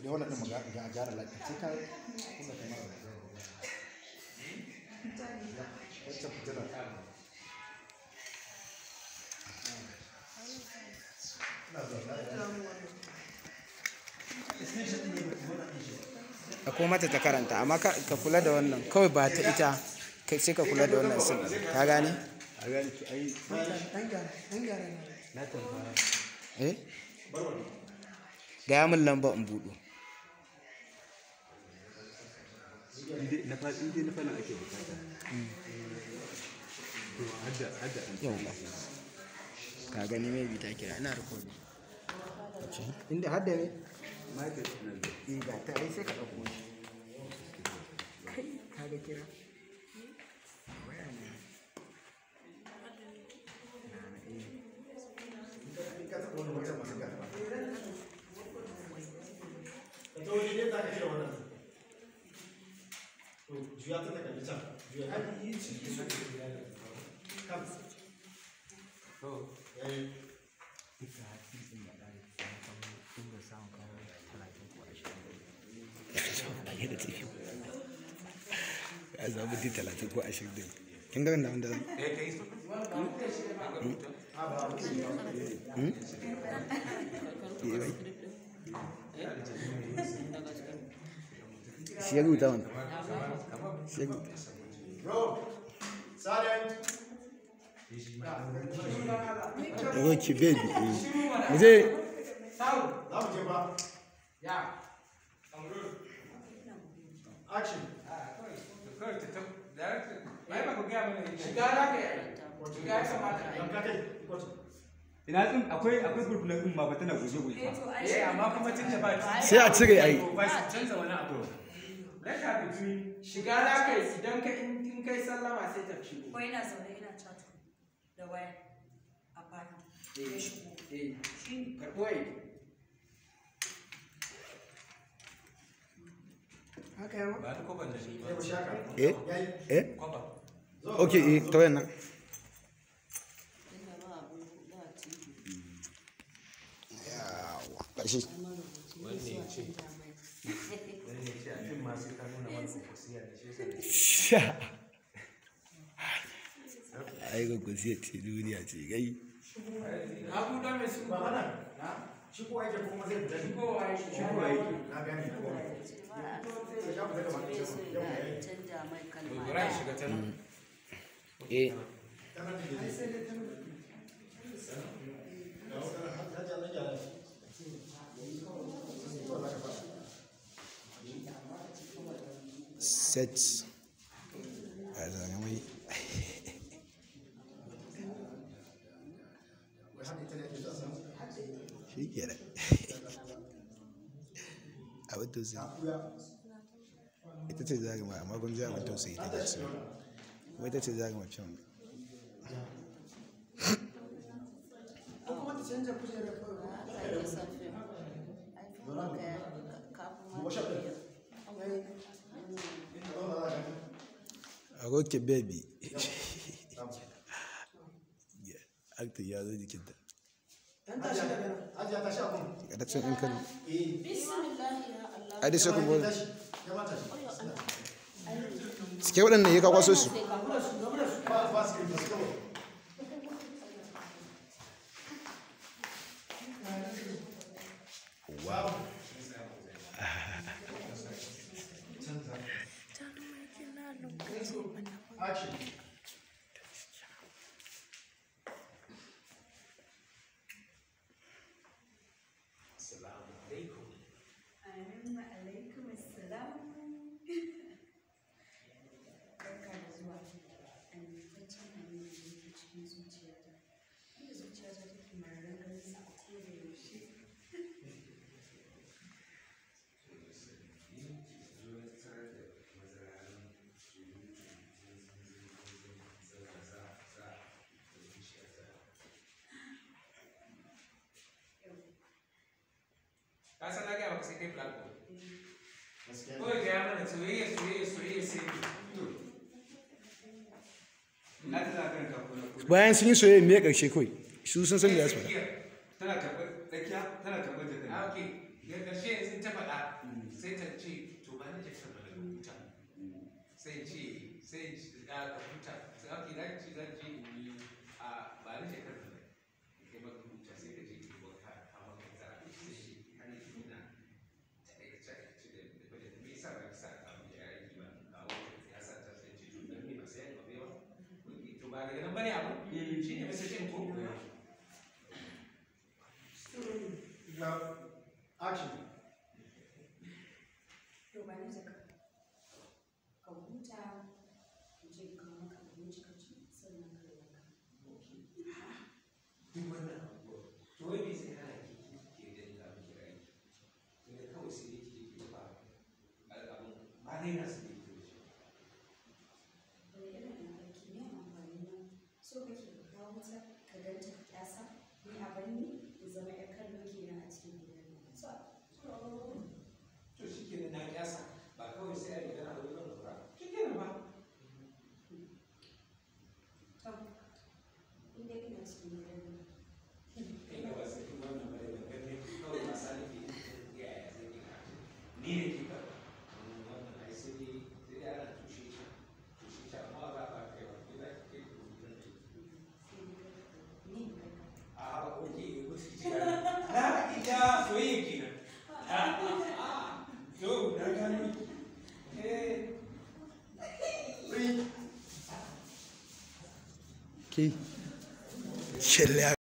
da wannan din ga gyara lafiya sai ka kuma kamar wacce fitila akwai mata ta karanta amma ka kula da wannan kawai ba ta ita sai ka kula da wannan sun ka gane a gane ki ai na tambaya gaya min lamba in buɗu na faɗi ake bukata yau ba ka gani mai bi ta kira ina rikodin inda hadda ne ga ta ai sai ka ɗauko shi kai ka ga kira waya ne juya ta daga can juya ta yi ci kam to yayi duka hatsi din ya dare sun ga samun kawo 30 ko 20 ya zaɓi di 30 ko 20 din kin ga wannan wanda zan shi ya rubuta wannan shi ya rubuta baby mu je action ina tsin akwai gurgulan din ma ba tana guje guje amma kuma tun da ba sai a cire ai canza wani abu laka between shiga za ka yi idan ka in kai sallama sai ta shigo ko ina zaune ina chat da waya a fara ya shigo shi ka koyi haka yawa ba ta koban da shi ba okay to yana ƙarshe ai ga kusiya ce duniya ce gai abu da mai su ba mana shi ko yake kuma zai fita shi ko waye shi ko yake na gani ko set a zane mai shi ke da abin tausayi ita ce zagama amma kun zagama tausayi ta dace kuma ita ce zagama can a roke baby akta ya zo jikinta ga ta cin in kano a da shakun bolo suke waɗannan ya kakwaso su wow action alaikum assalam barka da zuwa amintaccen amina da yake cikin zuciyata inda zuciyata take mararin ganin sa a koda yaushe ka san na ga maka sai kai plan ko ga ya mana soyayya sai na ta kan ka kula bayan sun yi soyayya me karshe kawai su sun san da su tana karɓar tsakiya tana karɓar da okay ya karshe ta faɗa sai ta ce to ba ni jakar ba daga huta sai ce sai ka huta sai ake za ki za ki yi a ba ni jakar ba kai maka huta sai ka je ki wanka ka maka tsara sai shi har yi nuna ta aikace aikace da me yasa ba ki sa ka mu ya aiki ba kawo ya sa ta sai ce to dan me ba sai ba bai ba to ba daga nan bane abu shi ne message ko action. To ba ni jaka. Ka huta, ka je ka maka abinci ka ci sannan ka yi wanka. duk wannan abubuwa to wai me sai hana ki ke da ka miki aiki tunda kawai sai dai ki ba abun ba dai na su ne ke shi Wani irin aiki ne amfani na so kake ka kawo wuta ka ganta ka kyasa ni a banni in zama ƴar kallo kenan a cikin gidan nan. to shi ke na kyasa ba kawai sai a yi gana da wannan lura shi ke ba To, in dai ina cikin gidan nan. kai ga wasu kuma wannan bare da ganin kawai masa ne ke yaya zai yi ka ni ne ke ka wannan ai sai dai ana tushe shi amma ba ba kai ba ni za ki kai ku gidan da Ni kai ka. a ba ko ke ko shi na ita soyayya kenan to na gano Ki. Shelle